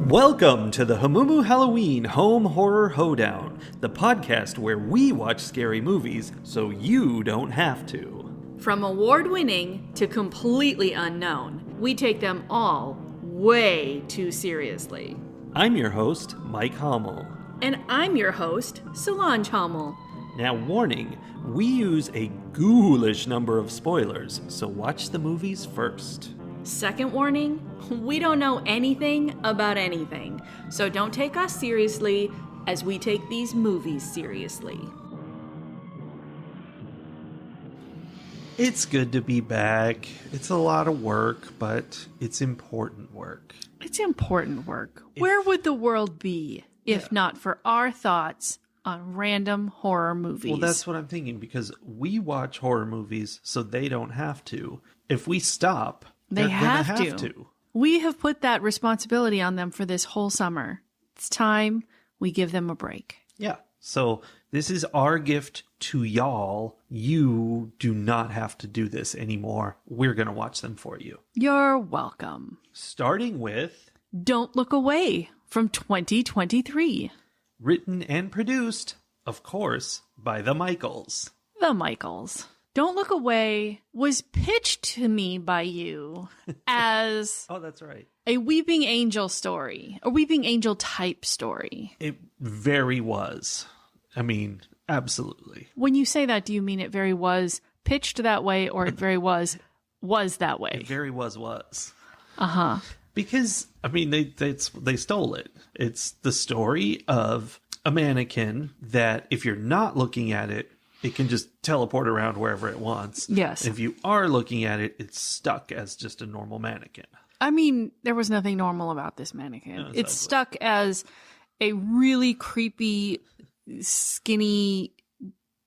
Welcome to the Hamumu Halloween Home Horror Hoedown, the podcast where we watch scary movies so you don't have to. From award-winning to completely unknown, we take them all way too seriously. I'm your host, Mike Hommel. And I'm your host, Solange Hommel. Now, warning, we use a ghoulish number of spoilers, so watch the movies first. Second warning, we don't know anything about anything, so don't take us seriously as we take these movies seriously. It's good to be back. It's a lot of work, but it's important work. It's important work. Where would the world be if not for our thoughts on random horror movies? Well, that's what I'm thinking, because we watch horror movies so they don't have to. If we stop, They they're gonna have to. We have put that responsibility on them for this whole summer. It's time we give them a break. Yeah. So this is our gift to y'all. You do not have to do this anymore. We're going to watch them for you. You're welcome. Starting with Don't Look Away from 2023. written and produced, of course, by the Michaels. The Michaels. Don't Look Away was pitched to me by you as Oh, that's right. a Weeping Angel story, a Weeping Angel type story. It very was. I mean, absolutely. When you say that, do you mean it very was pitched that way, or it very was that way? It very was. Uh-huh. Because, I mean, they stole it. It's the story of a mannequin that, if you're not looking at it, it can just teleport around wherever it wants. Yes. If you are looking at it, it's stuck as just a normal mannequin. I mean, there was nothing normal about this mannequin. No, It's exactly. stuck as a really creepy, skinny,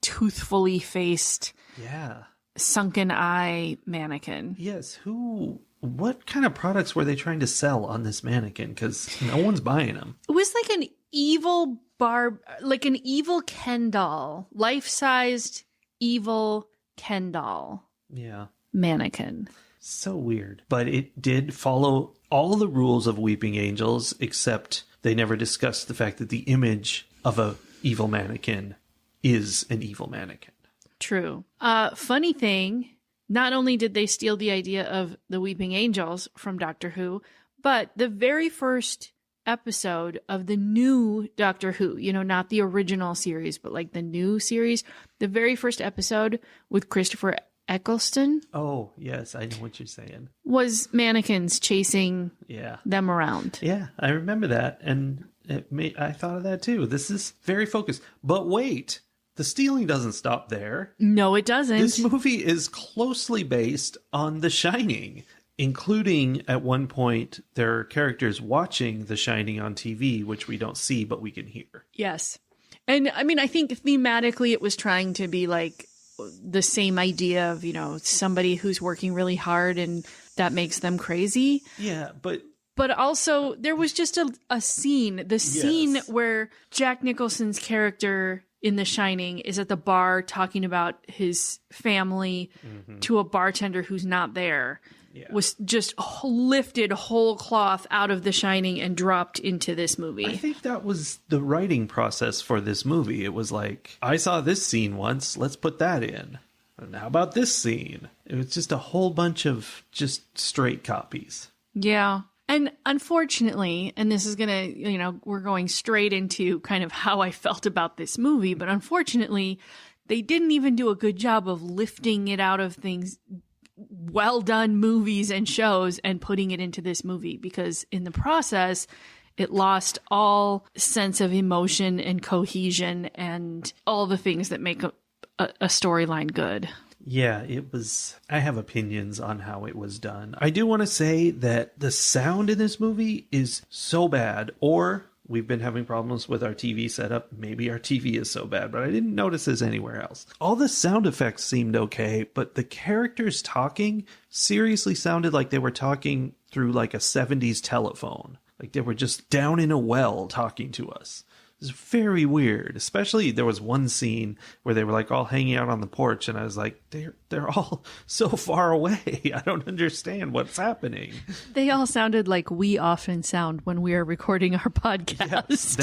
toothfully faced, Yeah. sunken eye mannequin. Yes. What kind of products were they trying to sell on this mannequin? Because no one's buying them. It was like an evil an evil Ken doll, life-sized evil Ken doll Yeah. mannequin. So weird. But it did follow all the rules of Weeping Angels, except they never discussed the fact that the image of a evil mannequin is an evil mannequin. True. Funny thing, not only did they steal the idea of the Weeping Angels from Doctor Who, but the very first episode of the new Doctor Who, not the original series, but like the new series, the very first episode with Christopher Eccleston Oh, yes, I know what you're saying. was mannequins chasing Yeah. them around. Yeah, I remember that. And I thought of that too. This is very focused. But wait, the stealing doesn't stop there. No, it doesn't. This movie is closely based on The Shining, including at one point there are characters watching The Shining on TV, which we don't see, but we can hear. Yes. And I mean, I think thematically it was trying to be like the same idea of, somebody who's working really hard and that makes them crazy. Yeah, but But also there was just a scene, scene where Jack Nicholson's character in The Shining is at the bar talking about his family to a bartender who's not there. Was just lifted whole cloth out of The Shining and dropped into this movie. I think that was the writing process for this movie. It was like, I saw this scene once, let's put that in. And how about this scene? It was just a whole bunch of just straight copies. Yeah. And unfortunately, and this is going to, we're going straight into kind of how I felt about this movie, but unfortunately, they didn't even do a good job of lifting it out of things, well done movies and shows, and putting it into this movie, because in the process, it lost all sense of emotion and cohesion and all the things that make a storyline good. Yeah, it was. I have opinions on how it was done. I do want to say that the sound in this movie is so bad, or we've been having problems with our TV setup. Maybe our TV is so bad, but I didn't notice this anywhere else. All the sound effects seemed okay, but the characters talking seriously sounded like they were talking through like a 70s telephone. Like they were just down in a well talking to us. It's very weird. Especially there was one scene where they were like all hanging out on the porch, and I was like, they're all so far away. I don't understand what's happening. They all sounded like we often sound when we are recording our podcast. Yes,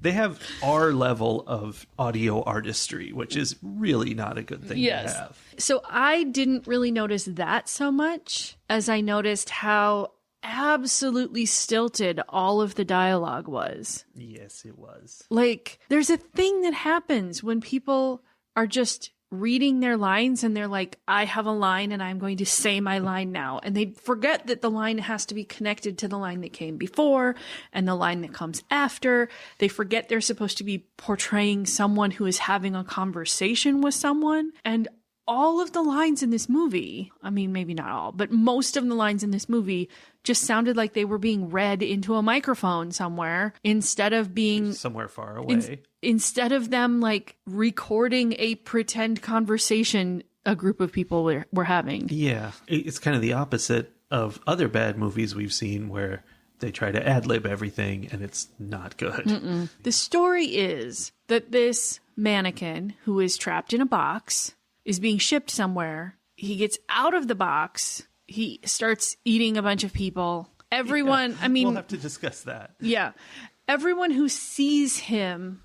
they have our level of audio artistry, which is really not a good thing to have. So I didn't really notice that so much as I noticed how absolutely stilted all of the dialogue was. Yes, it was. Like, there's a thing that happens when people are just reading their lines and they're like, I have a line and I'm going to say my line now. And they forget that the line has to be connected to the line that came before and the line that comes after. They forget they're supposed to be portraying someone who is having a conversation with someone. And all of the lines in this movie, I mean, maybe not all, but most of the lines in this movie just sounded like they were being read into a microphone somewhere instead of being somewhere far away. Instead of them like recording a pretend conversation a group of people were having. Yeah, it's kind of the opposite of other bad movies we've seen where they try to ad-lib everything and it's not good. Mm-mm. The story is that this mannequin who is trapped in a box is being shipped somewhere. He gets out of the box. He starts eating a bunch of people. Everyone, Yeah, I mean... we'll have to discuss that. Yeah. Everyone who sees him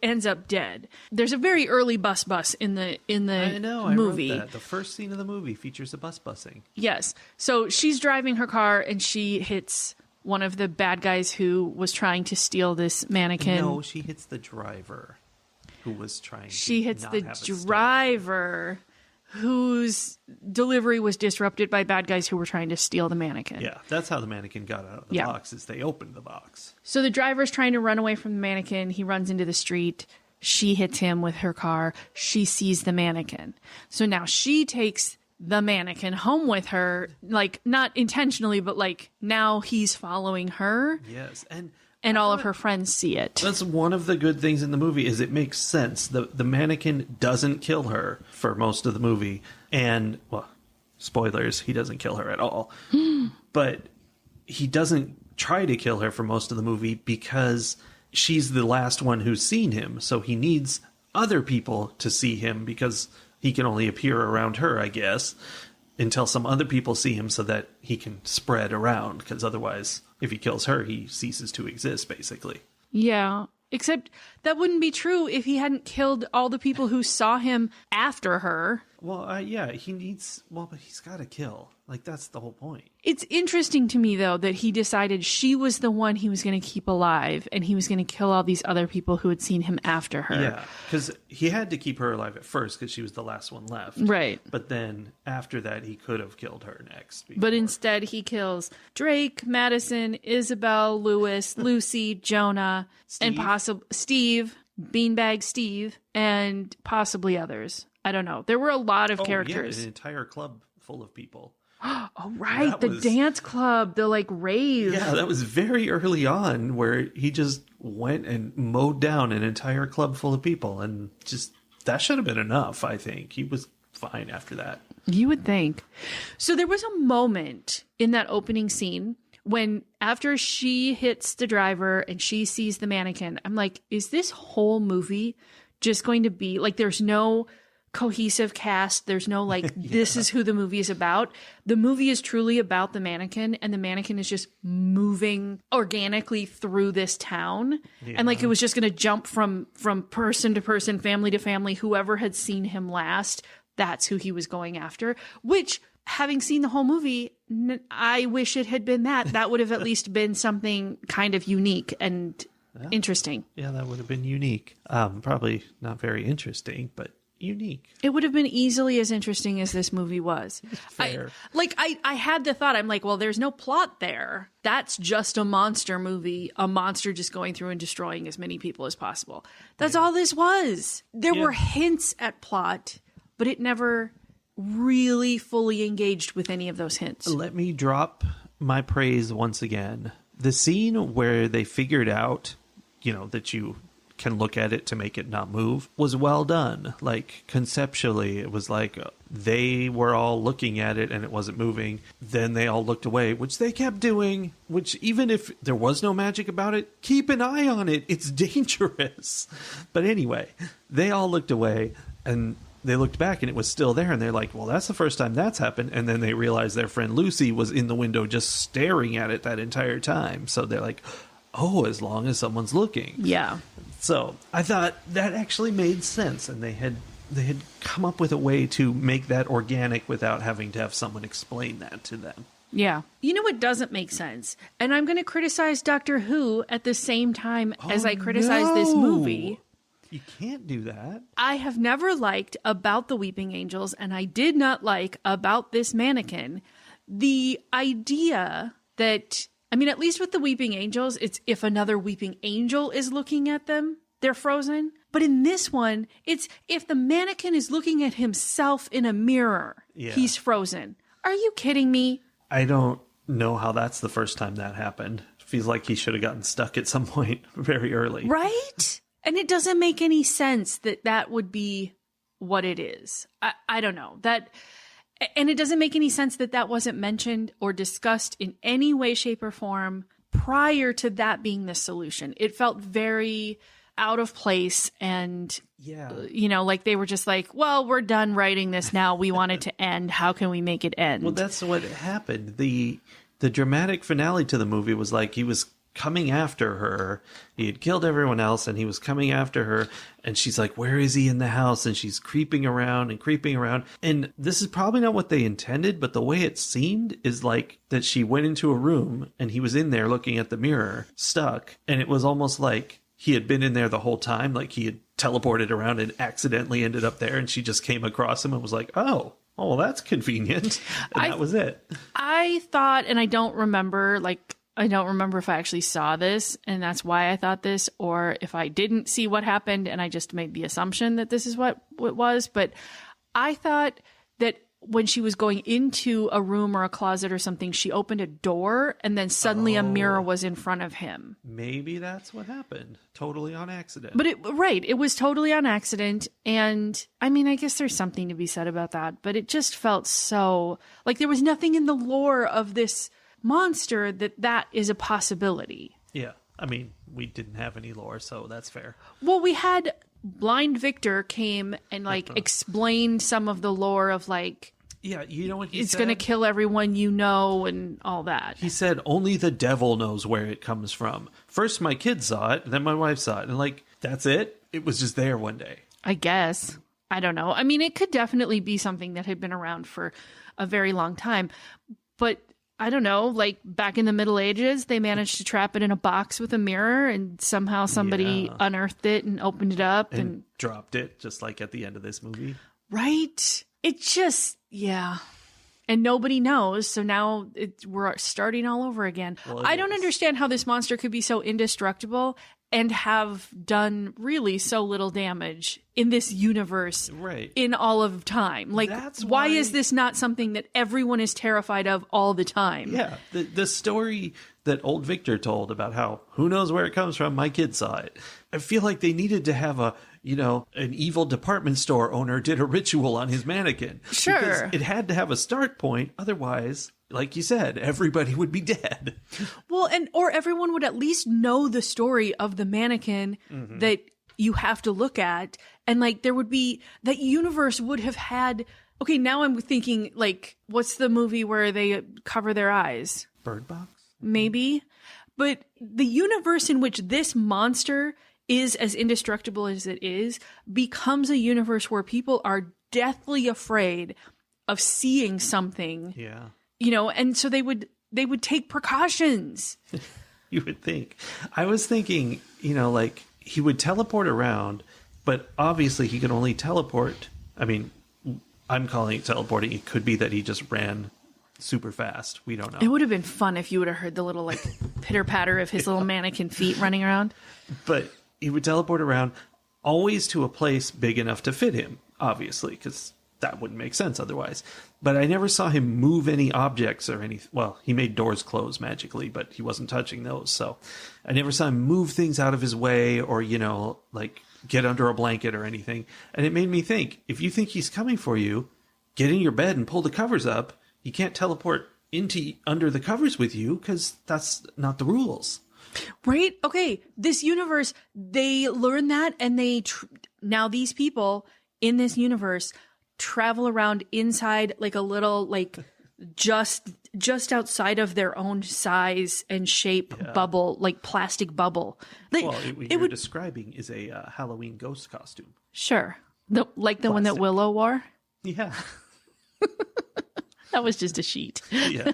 ends up dead. There's a very early bus in the I know, I movie. wrote that. The first scene of the movie features a bus busing. Yes. So she's driving her car and she hits one of the bad guys who was trying to steal this mannequin. No, she hits the driver who was trying She to hits not the have it stolen. driver whose delivery was disrupted by bad guys who were trying to steal the mannequin. Yeah, that's how the mannequin got out of the box, is they opened the box. So the driver's trying to run away from the mannequin. He runs into the street. She hits him with her car. She sees the mannequin. So now she takes the mannequin home with her, like not intentionally, but like now he's following her. Yes, and all of her friends see it. That's one of the good things in the movie is it makes sense. The mannequin doesn't kill her for most of the movie. And, well, spoilers, he doesn't kill her at all. But he doesn't try to kill her for most of the movie because she's the last one who's seen him. So he needs other people to see him because he can only appear around her, I guess, until some other people see him so that he can spread around. Because otherwise, if he kills her, he ceases to exist, basically. Yeah. Except that wouldn't be true if he hadn't killed all the people who saw him after her. Well, yeah, but he's got to kill. Like, that's the whole point. It's interesting to me, though, that he decided she was the one he was going to keep alive and he was going to kill all these other people who had seen him after her. Yeah, because he had to keep her alive at first because she was the last one left. Right. But then after that, he could have killed her next. But instead, he kills Drake, Madison, Isabel, Lewis, Lucy, Jonah, and Steve, Beanbag Steve, and possibly others. I don't know. There were a lot of characters. Yeah, an entire club full of people. Oh, right. The dance club, the like rave. Yeah, that was very early on where he just went and mowed down an entire club full of people. And just that should have been enough, I think. He was fine after that. You would think. So there was a moment in that opening scene when after she hits the driver and she sees the mannequin, I'm like, is this whole movie just going to be like there's no cohesive cast, there's no like this is who the movie is about. The movie is truly about the mannequin and the mannequin is just moving organically through this town. And like it was just going to jump from person to person, family to family, whoever had seen him last, that's who he was going after, which having seen the whole movie, I wish it had been that would have at least been something kind of unique and interesting. Yeah, that would have been unique. Probably not very interesting, but unique. It would have been easily as interesting as this movie was. Fair. I had the thought, I'm like, well, there's no plot there. That's just a monster movie, a monster just going through and destroying as many people as possible. That's all this was. There were hints at plot, but it never really fully engaged with any of those hints. Let me drop my praise once again. The scene where they figured out, that you can look at it to make it not move was well done. Like, conceptually, it was like they were all looking at it and it wasn't moving. Then they all looked away, which they kept doing, which even if there was no magic about it, keep an eye on it. It's dangerous. But anyway, they all looked away and they looked back and it was still there. And they're like, well, that's the first time that's happened. And then they realized their friend Lucy was in the window just staring at it that entire time. So they're like, oh, as long as someone's looking. Yeah. So I thought that actually made sense, and they had come up with a way to make that organic without having to have someone explain that to them. Yeah. You know what doesn't make sense? And I'm going to criticize Doctor Who at the same time as I criticize this movie. You can't do that. I have never liked about the Weeping Angels, and I did not like about this mannequin, the idea that, I mean, at least with the Weeping Angels, it's if another Weeping Angel is looking at them, they're frozen. But in this one, it's if the mannequin is looking at himself in a mirror, he's frozen. Are you kidding me? I don't know how that's the first time that happened. Feels like he should have gotten stuck at some point very early. Right? And it doesn't make any sense that that would be what it is. I don't know. And it doesn't make any sense that that wasn't mentioned or discussed in any way, shape, or form prior to that being the solution. It felt very out of place and, like they were just like, well, we're done writing this now. We want it to end. How can we make it end? Well, that's what happened. The dramatic finale to the movie was like he was coming after her. He had killed everyone else and he was coming after her, and she's like, where is he in the house? And she's creeping around. And this is probably not what they intended, but the way it seemed is like that she went into a room and he was in there looking at the mirror, stuck, and it was almost like he had been in there the whole time, like he had teleported around and accidentally ended up there, and she just came across him and was like, oh, well, that's convenient. And that was it. I thought, and I don't remember if I actually saw this and that's why I thought this, or if I didn't see what happened and I just made the assumption that this is what it was. But I thought that when she was going into a room or a closet or something, she opened a door and then suddenly a mirror was in front of him. Maybe that's what happened. Totally on accident. But it was totally on accident. And I mean, I guess there's something to be said about that, but it just felt so like there was nothing in the lore of this monster that is a possibility. Yeah. I mean, we didn't have any lore, so that's fair. Well, we had Blind Victor came and explained some of the lore of yeah, you know what he it's said? going to kill everyone you know and all that. He said only the devil knows where it comes from. First my kids saw it, then my wife saw it, and that's it. It was just there one day. I guess. I don't know. I mean, it could definitely be something that had been around for a very long time, but I don't know, back in the Middle Ages, they managed to trap it in a box with a mirror and somehow somebody unearthed it and opened it up and dropped it, just like at the end of this movie. Right. It just, and nobody knows. So now we're starting all over again. Well, I don't understand how this monster could be so indestructible and have done really so little damage in this universe in all of time. Why is this not something that everyone is terrified of all the time? Yeah, the story that old Victor told about how, who knows where it comes from, my kids saw it. I feel like they needed to have an evil department store owner did a ritual on his mannequin. Sure. Because it had to have a start point, otherwise, like you said, everybody would be dead. Well, or everyone would at least know the story of the mannequin that you have to look at. And there would be, that universe would have had, okay, now I'm thinking, what's the movie where they cover their eyes? Bird Box? Maybe. But the universe in which this monster is as indestructible as it is becomes a universe where people are deathly afraid of seeing something. Yeah. And so they would take precautions. You would think. I was thinking, he would teleport around, but obviously he can only teleport. I mean, I'm calling it teleporting. It could be that he just ran super fast. We don't know. It would have been fun if you would have heard the little pitter patter of his little mannequin feet running around. But he would teleport around always to a place big enough to fit him, obviously, because that wouldn't make sense otherwise. But I never saw him move any objects or anything. Well, he made doors close magically, but he wasn't touching those. So I never saw him move things out of his way or, like get under a blanket or anything. And it made me think, if you think he's coming for you, get in your bed and pull the covers up. You can't teleport under the covers with you because that's not the rules. Right? Okay. This universe, they learn that, and now these people in this universe travel around inside like a little, like just outside of their own size and shape bubble, like plastic bubble. What you're describing is a Halloween ghost costume. Sure. The one that Willow wore. Yeah. That was just a sheet. Yeah.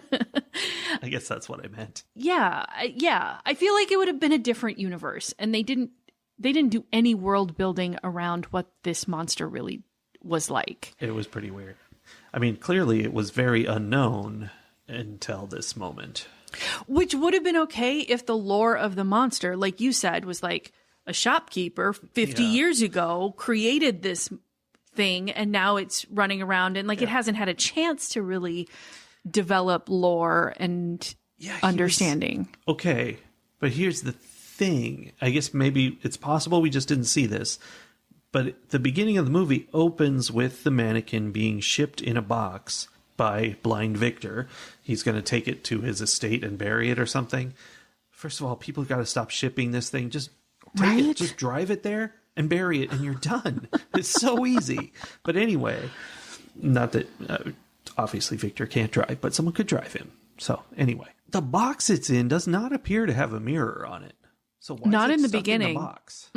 I guess that's what I meant. Yeah. I feel like it would have been a different universe, and they didn't do any world building around what this monster really was like. It was pretty weird. I mean, clearly it was very unknown until this moment. Which would have been okay if the lore of the monster, like you said, was like a shopkeeper 50 years ago created this thing, and now it's running around, and like it hasn't had a chance to really develop lore and understanding. Okay, but here's the thing. I guess maybe it's possible we just didn't see this, but the beginning of the movie opens with the mannequin being shipped in a box by Blind Victor. He's going to take it to his estate and bury it or something. First of all, people got to stop shipping this thing. Just take it, just drive it there and bury it, and you're done. It's so easy. But anyway, not that obviously Victor can't drive, but someone could drive him. So anyway, the box it's in does not appear to have a mirror on it. So why not is it in the stuck beginning? In the box?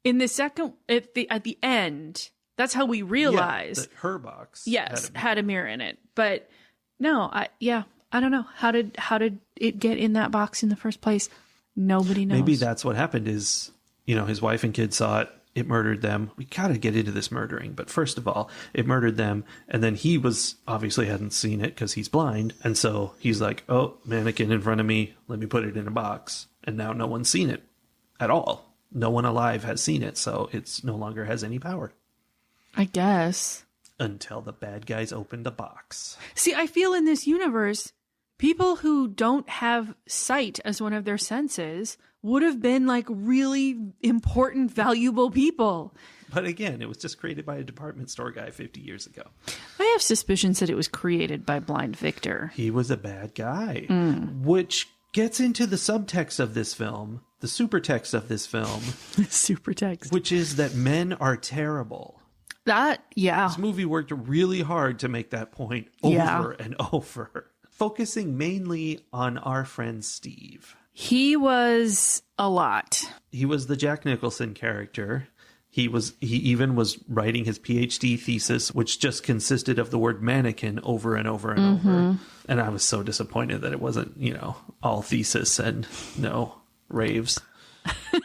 In the second, at the end, that's how we realized her box. had a mirror in it. But no, I don't know. How did it get in that box in the first place? Nobody knows. Maybe that's what happened is, his wife and kids saw it. It murdered them. We got to get into this murdering. But first of all, it murdered them. And then he obviously hadn't seen it because he's blind. And so he's like, oh, mannequin in front of me. Let me put it in a box. And now no one's seen it at all. No one alive has seen it. So it's no longer has any power. I guess. Until the bad guys open the box. See, I feel in this universe, people who don't have sight as one of their senses would have been like really important, valuable people. But again, it was just created by a department store guy 50 years ago. I have suspicions that it was created by Blind Victor. He was a bad guy, which gets into the subtext of this film, the supertext of this film. Supertext. Which is that men are terrible. This movie worked really hard to make that point over and over. Focusing mainly on our friend Steve. He was a lot. He was the Jack Nicholson character. He even was writing his PhD thesis, which just consisted of the word mannequin over and over and over. And I was so disappointed that it wasn't, all thesis and no raves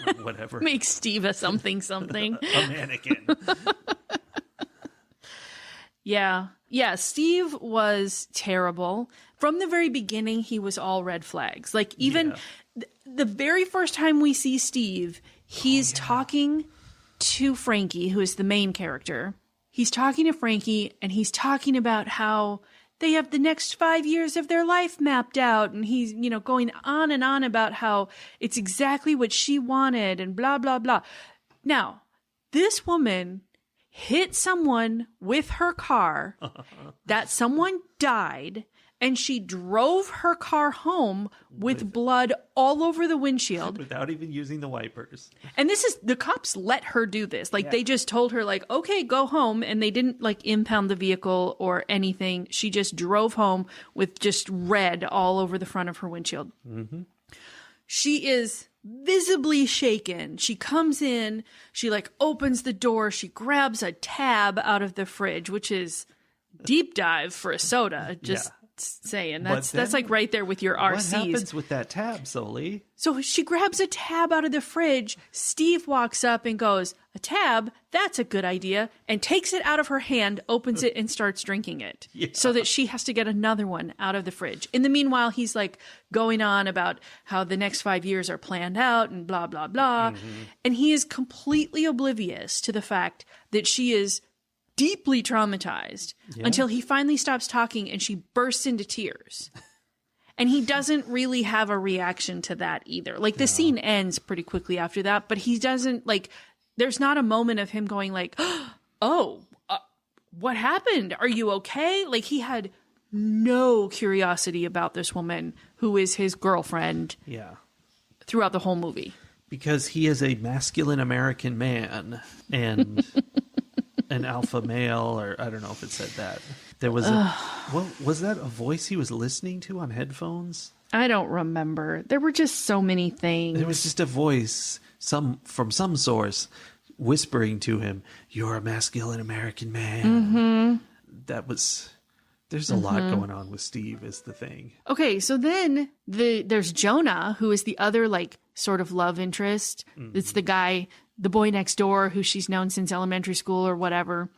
or whatever. Make Steve a something. A mannequin. Yeah, Steve was terrible. From the very beginning, he was all red flags. Like, even the very first time we see Steve, he's talking to Frankie, who is the main character. He's talking to Frankie, and he's talking about how they have the next 5 years of their life mapped out. And he's, going on and on about how it's exactly what she wanted and blah, blah, blah. Now, this woman hit someone with her car, that someone died, and she drove her car home with blood all over the windshield. Without even using the wipers. And the cops let her do this. Like, they just told her, like, okay, go home. And they didn't, like, impound the vehicle or anything. She just drove home with just red all over the front of her windshield. Mm-hmm. She is visibly shaken. She comes in, she like opens the door, she grabs a tab out of the fridge, which is deep dive for a soda. Just saying. That's like right there with your RCs. What happens with that tab, Soli? So she grabs a tab out of the fridge. Steve walks up and goes, a tab? That's a good idea. And takes it out of her hand, opens it, and starts drinking it. So that she has to get another one out of the fridge. In the meanwhile, he's like going on about how the next 5 years are planned out and blah, blah, blah. And he is completely oblivious to the fact that she is deeply traumatized until he finally stops talking and she bursts into tears. And he doesn't really have a reaction to that either. Like, the scene ends pretty quickly after that, but he doesn't, like, there's not a moment of him going like, oh, what happened? Are you okay? Like, he had no curiosity about this woman who is his girlfriend throughout the whole movie. Because he is a masculine American man and an alpha male, or I don't know if it said that. There was was that a voice he was listening to on headphones? I don't remember. There were just so many things. There was just a voice from some source whispering to him, "You're a masculine American man." There's a lot going on with Steve is the thing. Okay, so then there's Jonah, who is the other, like, sort of love interest. It's the guy, the boy next door, who she's known since elementary school or whatever.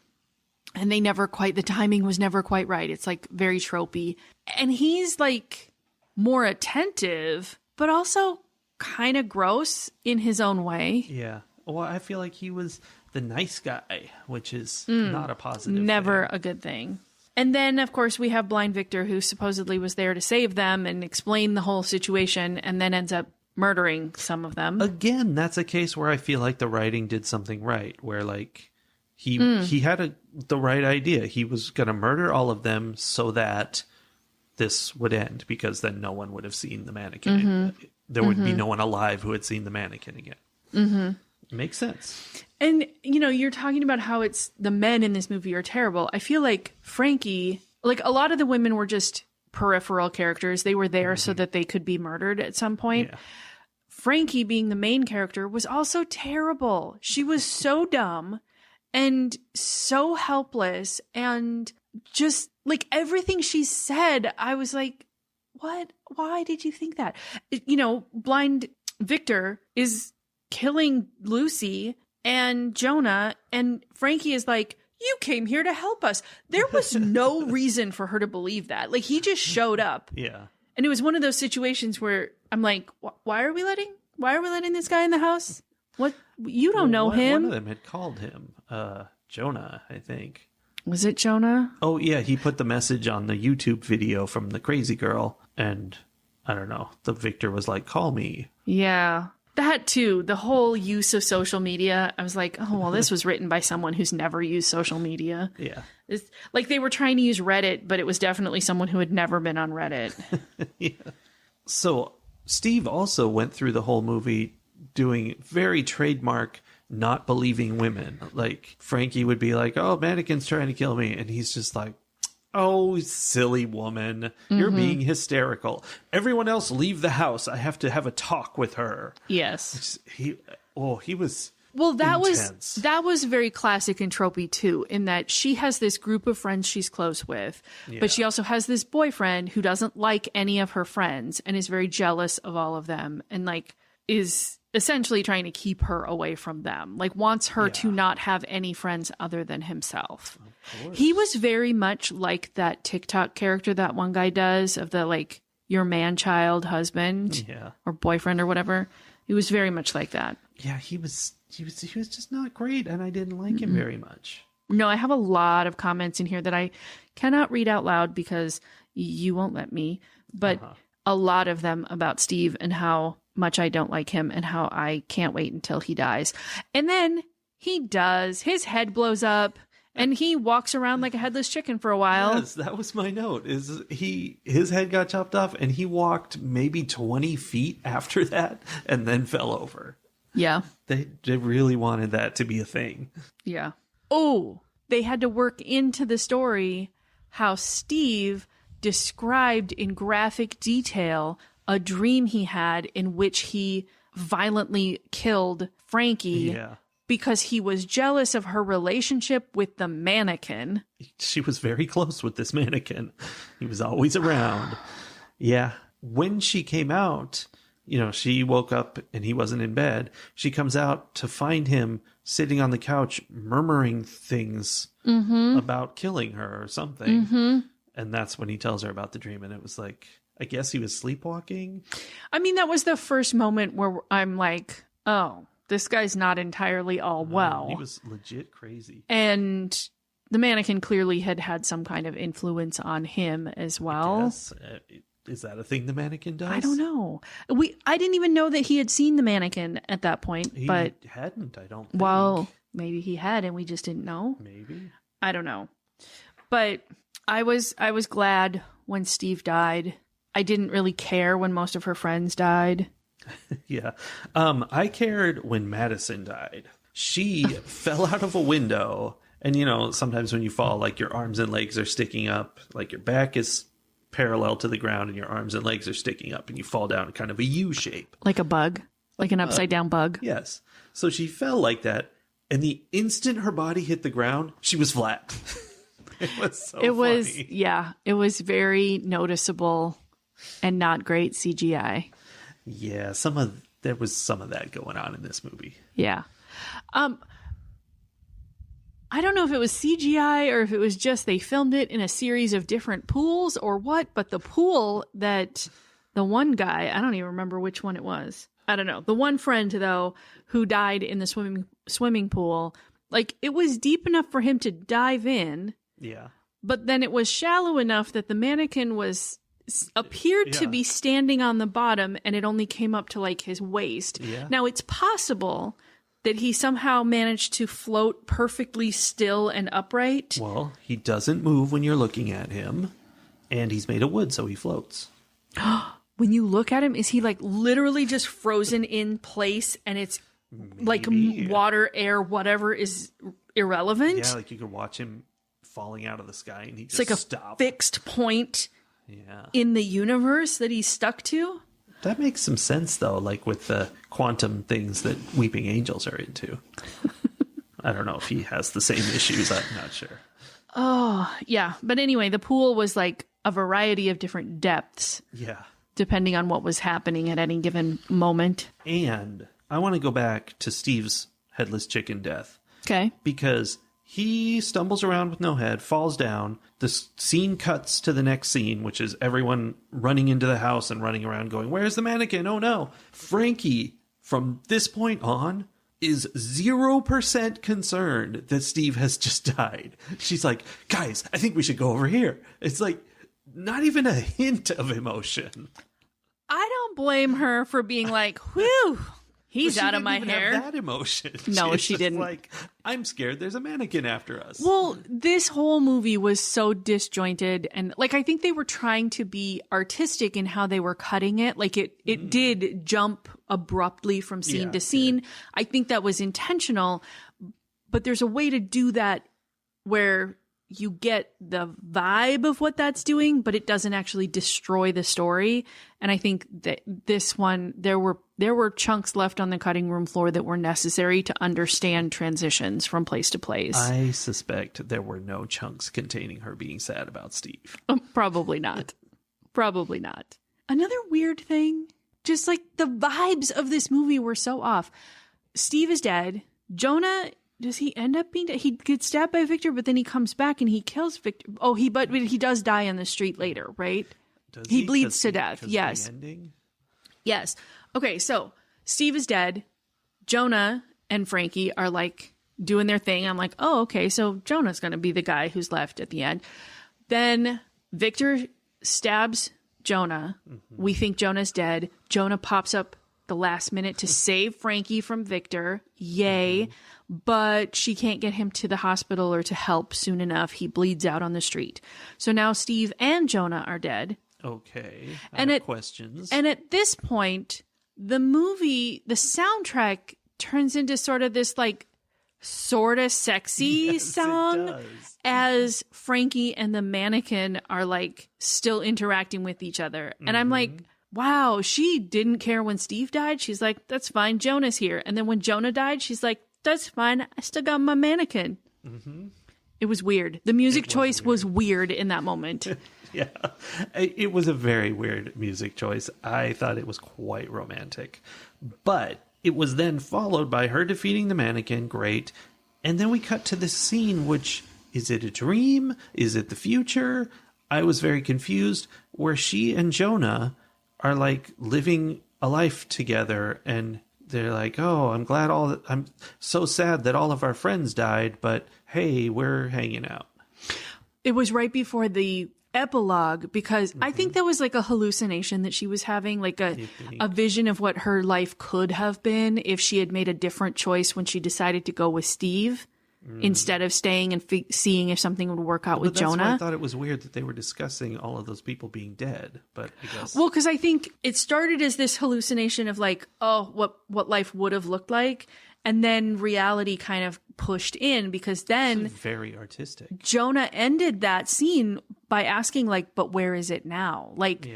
And the timing was never quite right. It's, like, very tropey. And he's, like, more attentive, but also kind of gross in his own way. Yeah. Well, I feel like he was the nice guy, which is not a positive Never thing. a good thing. And then, of course, we have Blind Victor, who supposedly was there to save them and explain the whole situation, and then ends up murdering some of them. Again, that's a case where I feel like the writing did something right, where, like, he had the right idea. He was going to murder all of them so that this would end, because then no one would have seen the mannequin. There would be no one alive who had seen the mannequin again. Makes sense. And, you know, you're talking about how it's the men in this movie are terrible. I feel like Frankie, like, a lot of the women were just peripheral characters. They were there so that they could be murdered at some point. Yeah. Frankie, being the main character, was also terrible. She was so dumb and so helpless, and just, like, everything she said, I was like, what? Why did you think that? You know, Blind Victor is killing Lucy and Jonah, and Frankie is like, you came here to help us. There was no reason for her to believe that. Like, he just showed up. Yeah. And it was one of those situations where I'm like, why are we letting this guy in the house? What? You don't know him. One of them had called him Jonah, I think. Was it Jonah? Oh, yeah. He put the message on the YouTube video from the crazy girl, and I don't know. The Victor was like, call me. Yeah. That too, the whole use of social media. I was like, oh, well, this was written by someone who's never used social media. Yeah. It's like they were trying to use Reddit, but it was definitely someone who had never been on Reddit. Yeah. So Steve also went through the whole movie doing very trademark not believing women. Like, Frankie would be like, oh, mannequin's trying to kill me. And he's just like, oh, silly woman, you're being hysterical. Everyone else leave the house. I have to have a talk with her. Yes. He was Well, intense. that was very classic and tropey too, in that she has this group of friends she's close with, but she also has this boyfriend who doesn't like any of her friends and is very jealous of all of them, and, like, is essentially trying to keep her away from them, like, wants her to not have any friends other than himself. He was very much like that TikTok character that one guy does, of the, like, your man-child husband or boyfriend or whatever. He was very much like that. Yeah, he was just not great, and I didn't like him very much. No, I have a lot of comments in here that I cannot read out loud because you won't let me, but a lot of them about Steve and how much I don't like him and how I can't wait until he dies. And then he does. His head blows up and he walks around like a headless chicken for a while. Yes, that was my note. His head got chopped off and he walked maybe 20 feet after that and then fell over. Yeah. They really wanted that to be a thing. Yeah. Oh, they had to work into the story how Steve described in graphic detail a dream he had in which he violently killed Frankie because he was jealous of her relationship with the mannequin. She was very close with this mannequin. He was always around. Yeah. When she came out, she woke up and he wasn't in bed. She comes out to find him sitting on the couch murmuring things about killing her or something. And that's when he tells her about the dream. And it was like, I guess he was sleepwalking. I mean, that was the first moment where I'm like, oh, this guy's not entirely all well. He was legit crazy. And the mannequin clearly had some kind of influence on him as well. Yes. Is that a thing the mannequin does? I don't know. I didn't even know that he had seen the mannequin at that point. He but hadn't, I don't think. well, maybe he had and we just didn't know. Maybe. I don't know. But I was glad when Steve died. I didn't really care when most of her friends died. Yeah. I cared when Madison died. She fell out of a window. And, you know, sometimes when you fall, like your arms and legs are sticking up, like your back is parallel to the ground and your arms and legs are sticking up and you fall down in kind of a U shape. Like a bug. Like an upside down bug. Yes. So she fell like that. And the instant her body hit the ground, she was flat. It was so funny. Yeah, it was very noticeable and not great CGI. Yeah, there was some of that going on in this movie. Yeah. I don't know if it was CGI or if it was just they filmed it in a series of different pools or what, but the pool that the one guy, I don't even remember which one it was. I don't know. The one friend, though, who died in the swimming pool, like it was deep enough for him to dive in. Yeah. But then it was shallow enough that the mannequin appeared to be standing on the bottom and it only came up to like his waist. Yeah. Now it's possible that he somehow managed to float perfectly still and upright. Well, he doesn't move when you're looking at him, and he's made of wood, so he floats. When you look at him, is he like literally just frozen in place and it's like water, air, whatever is irrelevant? Yeah, like you could watch him falling out of the sky and he It's just like a stop. fixed point Yeah. in the universe that he's stuck to. That makes some sense, though, like with the quantum things that Weeping Angels are into. I don't know if he has the same issues. I'm not sure. Oh, yeah. But anyway, the pool was like a variety of different depths, Yeah. depending on what was happening at any given moment. And I want to go back to Steve's headless chicken death. Okay. Because he stumbles around with no head, falls down. The scene cuts to the next scene, which is everyone running into the house and running around going, "Where's the mannequin? Oh no." Frankie, from this point on, is 0% concerned that Steve has just died. She's like, "Guys, I think we should go over here." It's like not even a hint of emotion. I don't blame her for being like, whew, he's But she out of my didn't even hair. have that emotion. No, She's she just didn't. Like, I'm scared there's a mannequin after us. Well, this whole movie was so disjointed, and like I think they were trying to be artistic in how they were cutting it. Like it did jump abruptly from scene to scene. I think that was intentional, but there's a way to do that where you get the vibe of what that's doing, but it doesn't actually destroy the story. And I think that this one, there were chunks left on the cutting room floor that were necessary to understand transitions from place to place. I suspect there were no chunks containing her being sad about Steve. Probably not. Probably not. Another weird thing, just like the vibes of this movie were so off. Steve is dead. Jonah, does he end up being dead? He gets stabbed by Victor, but then he comes back and he kills Victor. Oh, but he does die on the street later, right? Does He bleeds to death, 'cause of yes. the ending? Yes. Okay, so Steve is dead. Jonah and Frankie are like doing their thing. I'm like, oh, okay, so Jonah's going to be the guy who's left at the end. Then Victor stabs Jonah. Mm-hmm. We think Jonah's dead. Jonah pops up the last minute to save Frankie from Victor. Yay. Mm-hmm. But she can't get him to the hospital or to help soon enough. He bleeds out on the street. So now Steve and Jonah are dead. Okay. And I have it- questions. And at this point, the soundtrack turns into sort of this like sort of sexy Yes, it song does. as Frankie and the mannequin are like still interacting with each other. And I'm like, wow, she didn't care when Steve died. She's like, that's fine. Jonah's here. And then when Jonah died, she's like, that's fine. I still got my mannequin. It was weird. The music choice was weird in that moment. Yeah. It was a very weird music choice. I thought it was quite romantic. But it was then followed by her defeating the mannequin. Great. And then we cut to this scene, which, is it a dream? Is it the future? I was very confused, where she and Jonah are like living a life together, and they're like, oh, I'm so sad that all of our friends died, but hey, we're hanging out. It was right before the epilogue because I think that was like a hallucination that she was having, like a vision of what her life could have been if she had made a different choice when she decided to go with Steve instead of staying and seeing if something would work out with That's Jonah. why I thought it was weird that they were discussing all of those people being dead, but I guess... Well, because I think it started as this hallucination of like, oh, what life would have looked like. And then reality kind of pushed in because then very artistic. Jonah ended that scene by asking like, but where is it now? Like,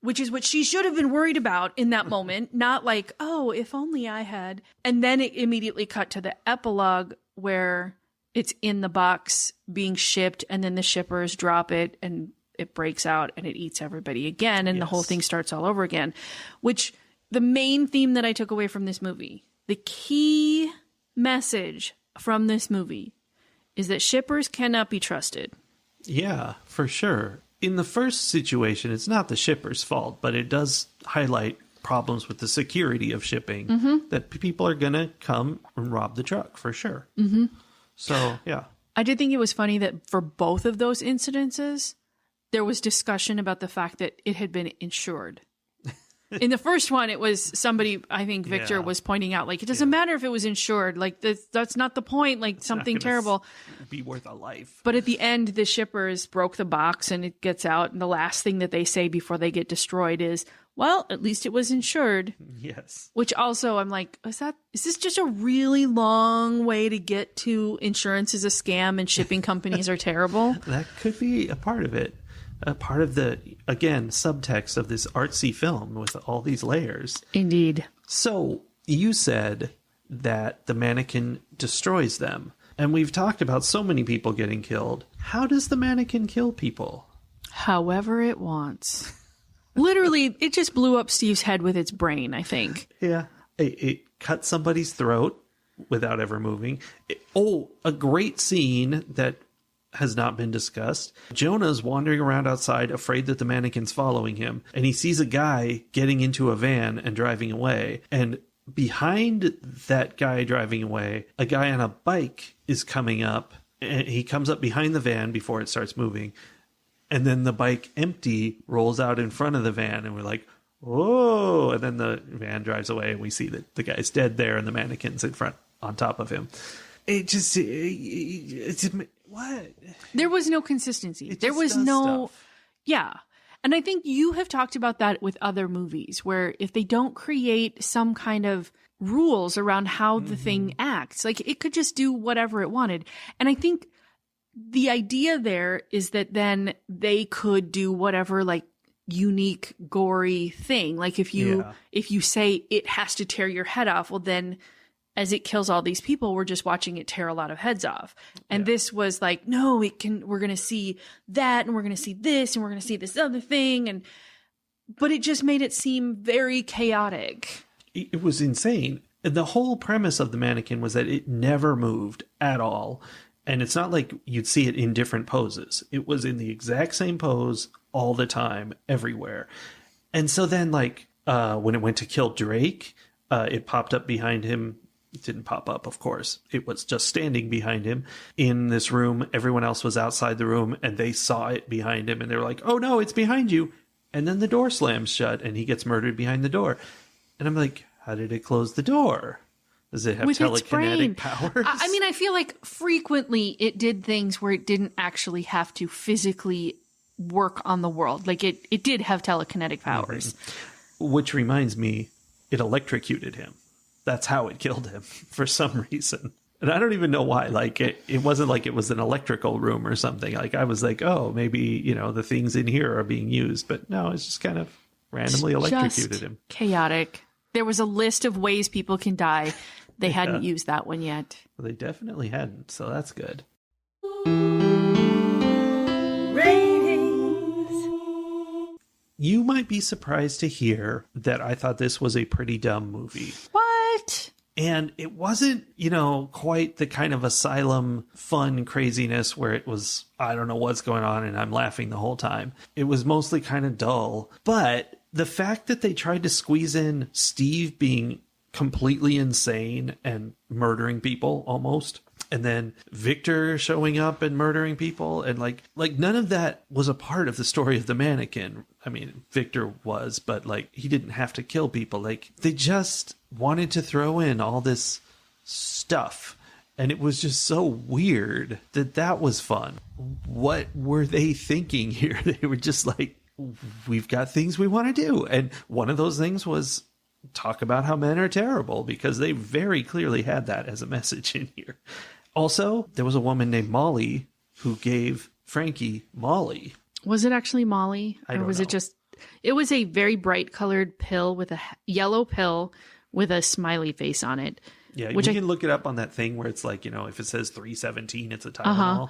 which is what she should have been worried about in that moment. Not like, oh, if only I had. And then it immediately cut to the epilogue where it's in the box being shipped and then the shippers drop it and it breaks out and it eats everybody again. And the whole thing starts all over again, which the main theme that I took away from this movie, the key message from this movie is that shippers cannot be trusted. Yeah, for sure. In the first situation, it's not the shipper's fault, but it does highlight problems with the security of shipping that people are going to come and rob the truck for sure. So, yeah. I did think it was funny that for both of those incidences, there was discussion about the fact that it had been insured. In the first one, it was somebody, I think Victor was pointing out, like, it doesn't matter if it was insured. Like, that's not the point. Like, it's something terrible. Be worth a life. But at the end, the shippers broke the box and it gets out. And the last thing that they say before they get destroyed is, well, at least it was insured. Yes. Which also, I'm like, is this just a really long way to get to insurance is a scam and shipping companies are terrible? That could be a part of it. A part of the, again, subtext of this artsy film with all these layers. Indeed. So you said that the mannequin destroys them. And we've talked about so many people getting killed. How does the mannequin kill people? However it wants. Literally, it just blew up Steve's head with its brain, I think. Yeah. It cut somebody's throat without ever moving. A great scene that has not been discussed. Jonah's wandering around outside, afraid that the mannequin's following him, and he sees a guy getting into a van and driving away. And behind that guy driving away, a guy on a bike is coming up, and he comes up behind the van before it starts moving. And then the bike empty rolls out in front of the van, and we're like, whoa! And then the van drives away, and we see that the guy's dead there, and the mannequin's in front on top of him. What? There was no consistency. There was no stuff. Yeah. And I think you have talked about that with other movies where if they don't create some kind of rules around how the thing acts, like it could just do whatever it wanted. And I think the idea there is that then they could do whatever like unique gory thing. Like if you say it has to tear your head off, well then as it kills all these people, we're just watching it tear a lot of heads off. And this was like, no, we're going to see that and we're going to see this and we're going to see this other thing. But it just made it seem very chaotic. It was insane. The whole premise of the mannequin was that it never moved at all. And it's not like you'd see it in different poses. It was in the exact same pose all the time, everywhere. And so then like, when it went to kill Drake, it popped up behind him. It didn't pop up, of course. It was just standing behind him in this room. Everyone else was outside the room and they saw it behind him and they were like, oh no, it's behind you. And then the door slams shut and he gets murdered behind the door. And I'm like, how did it close the door? Does it have telekinetic powers? I mean, I feel like frequently it did things where it didn't actually have to physically work on the world. Like it did have telekinetic powers. Which reminds me, it electrocuted him. That's how it killed him for some reason. And I don't even know why. Like it wasn't like it was an electrical room or something. Like I was like, oh, maybe, the things in here are being used. But no, it's just kind of randomly electrocuted him. Chaotic. There was a list of ways people can die. They hadn't used that one yet. Well, they definitely hadn't. So that's good. You might be surprised to hear that I thought this was a pretty dumb movie. What? And it wasn't, quite the kind of asylum fun craziness where it was, I don't know what's going on and I'm laughing the whole time. It was mostly kind of dull. But the fact that they tried to squeeze in Steve being completely insane and murdering people almost. And then Victor showing up and murdering people, and like none of that was a part of the story of the mannequin. I mean, Victor was, but like he didn't have to kill people. Like they just wanted to throw in all this stuff, and it was just so weird that was fun. What were they thinking here? They were just like, we've got things we want to do, and one of those things was talk about how men are terrible, because they very clearly had that as a message in here. Also, there was a woman named Molly who gave Frankie Molly. Was it actually Molly? I don't or was know. it just, it was a very bright colored pill with a yellow pill with a smiley face on it. Yeah, which you can look it up on that thing where it's like, you know, if it says 317, it's a Tylenol. Uh-huh.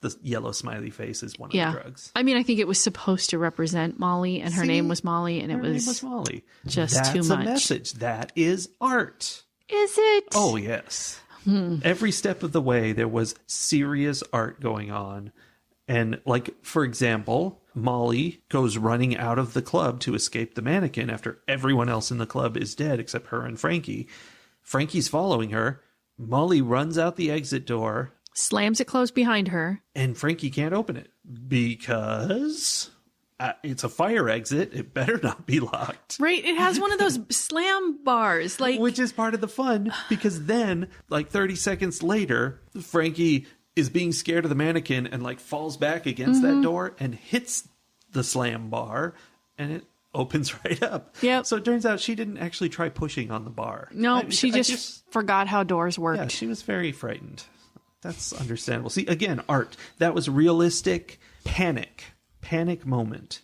The yellow smiley face is one of Yeah. the drugs. I mean, I think it was supposed to represent Molly, and her See? name was Molly, and Her it name was was Molly. just That's too much. a message. That is art. Is it? Oh, yes. Every step of the way, there was serious art going on. And, like, for example, Molly goes running out of the club to escape the mannequin after everyone else in the club is dead except her and Frankie. Frankie's following her. Molly runs out the exit door, Slams it closed behind her. and Frankie can't open it because it's a fire exit. It better not be locked. Right? It has one of those slam bars. Like, Which is part of the fun, because then, like 30 seconds later, Frankie is being scared of the mannequin and like falls back against that door and hits the slam bar, and it opens right up. Yep. So it turns out she didn't actually try pushing on the bar. no, she just forgot how doors worked. Yeah, she was very frightened. That's understandable. See, again, art. That was realistic panic moment.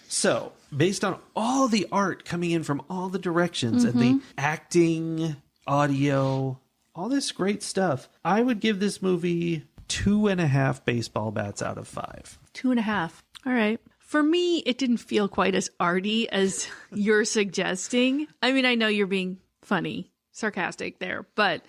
So, based on all the art coming in from all the directions and the acting, audio, all this great stuff, I would give this movie 2.5 baseball bats out of 5. 2.5. All right. For me, it didn't feel quite as arty as you're suggesting. I mean, I know you're being funny, sarcastic there, but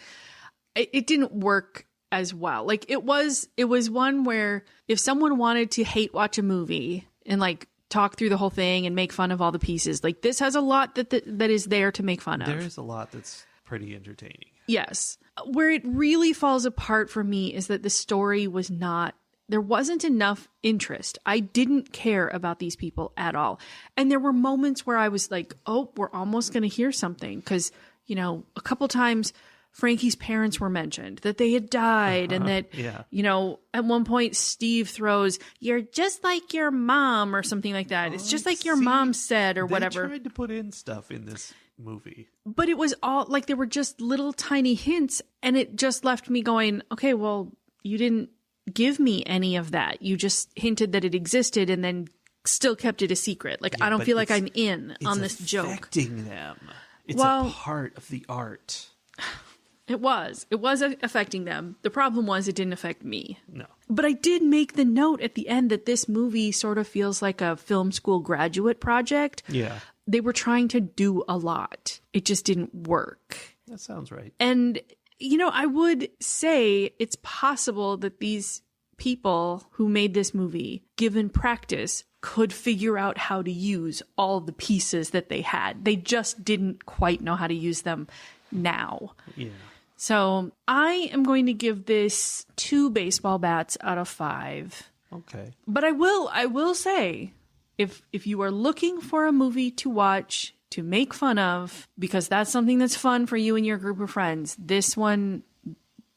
it didn't work as well. Like it was one where if someone wanted to hate watch a movie and like talk through the whole thing and make fun of all the pieces, like this has a lot that is there to make fun of. There is a lot that's pretty entertaining. Yes. Where it really falls apart for me is that the story was not, there wasn't enough interest. I didn't care about these people at all. And there were moments where I was like, oh, we're almost going to hear something. Because, you know, a couple times Frankie's parents were mentioned, that they had died, and that, yeah. you know, at one point Steve throws, "You're just like your mom," or something like that. It's just like your See, mom said, or whatever. They tried to put in stuff in this movie. But it was all like there were just little tiny hints, and it just left me going, okay, well, you didn't give me any of that. You just hinted that it existed and then still kept it a secret. Like, Yeah, I don't but feel like it's- I'm in on this joke. Affecting them. It's Well- a part of the art. It was affecting them. The problem was it didn't affect me. No. But I did make the note at the end that this movie sort of feels like a film school graduate project. Yeah, They were trying to do a lot. It just didn't work. that sounds right. And, you know, I would say it's possible that these people who made this movie, given practice, could figure out how to use all the pieces that they had. They just didn't quite know how to use them now. Yeah. So I am going to give this 2 baseball bats out of 5. Okay. But I will say, if you are looking for a movie to watch, to make fun of, because that's something that's fun for you and your group of friends, this one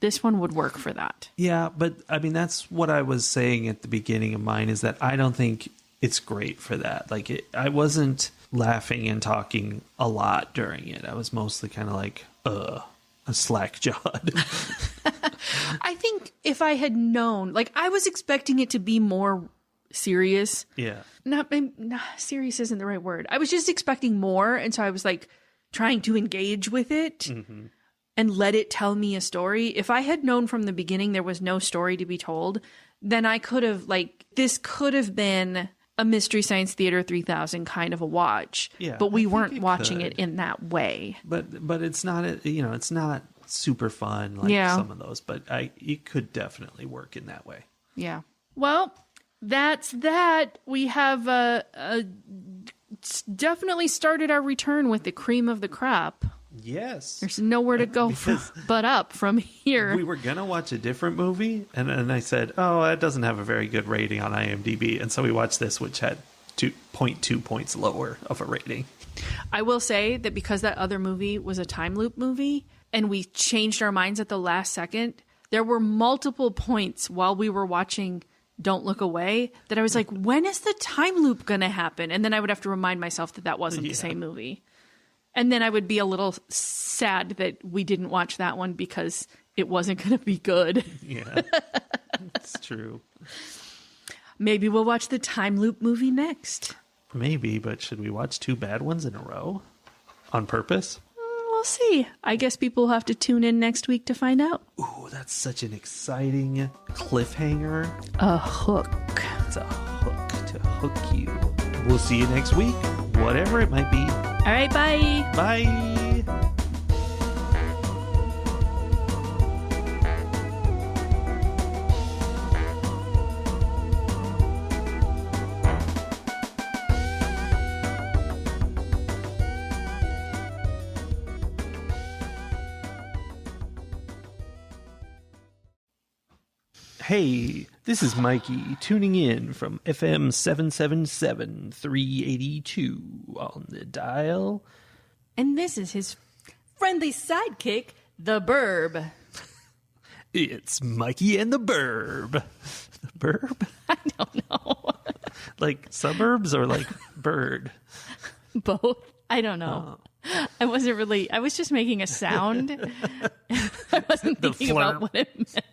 would work for that. Yeah, but I mean, that's what I was saying at the beginning of mine, is that I don't think it's great for that. Like, I wasn't laughing and talking a lot during it. I was mostly kind of like, a slack jawed. I think if I had known, like, I was expecting it to be more serious. Yeah. Not serious isn't the right word. I was just expecting more, and so I was like trying to engage with it and let it tell me a story. If I had known from the beginning there was no story to be told, then I could have, like, this could have been a Mystery Science Theater 3000 kind of a watch. Yeah, but we I think weren't it watching could. it in that way. But it's not, it's not super fun like Yeah. some of those, but it could definitely work in that way. Yeah. Well, that's that. We have definitely started our return with the cream of the crop. Yes. There's nowhere to go but up from here. We were going to watch a different movie, and I said, oh, it doesn't have a very good rating on IMDb. And so we watched this, which had 2.2 points lower of a rating. I will say that because that other movie was a time loop movie and we changed our minds at the last second, there were multiple points while we were watching Don't Look Away that I was like, when is the time loop going to happen? And then I would have to remind myself that that wasn't the same movie. And then I would be a little sad that we didn't watch that one because it wasn't going to be good. Yeah, it's true. Maybe we'll watch the time loop movie next. Maybe, but should we watch 2 bad ones in a row? On purpose? We'll see. I guess people will have to tune in next week to find out. Ooh, that's such an exciting cliffhanger. A hook. It's a hook to hook you. We'll see you next week, whatever it might be. All right, bye. Bye. Hey, this is Mikey tuning in from FM 777 382 on the dial. And this is his friendly sidekick, the Burb. It's Mikey and the Burb. The Burb? I don't know. Like suburbs or like bird? Both. I don't know. I was just making a sound. I wasn't thinking about what it meant.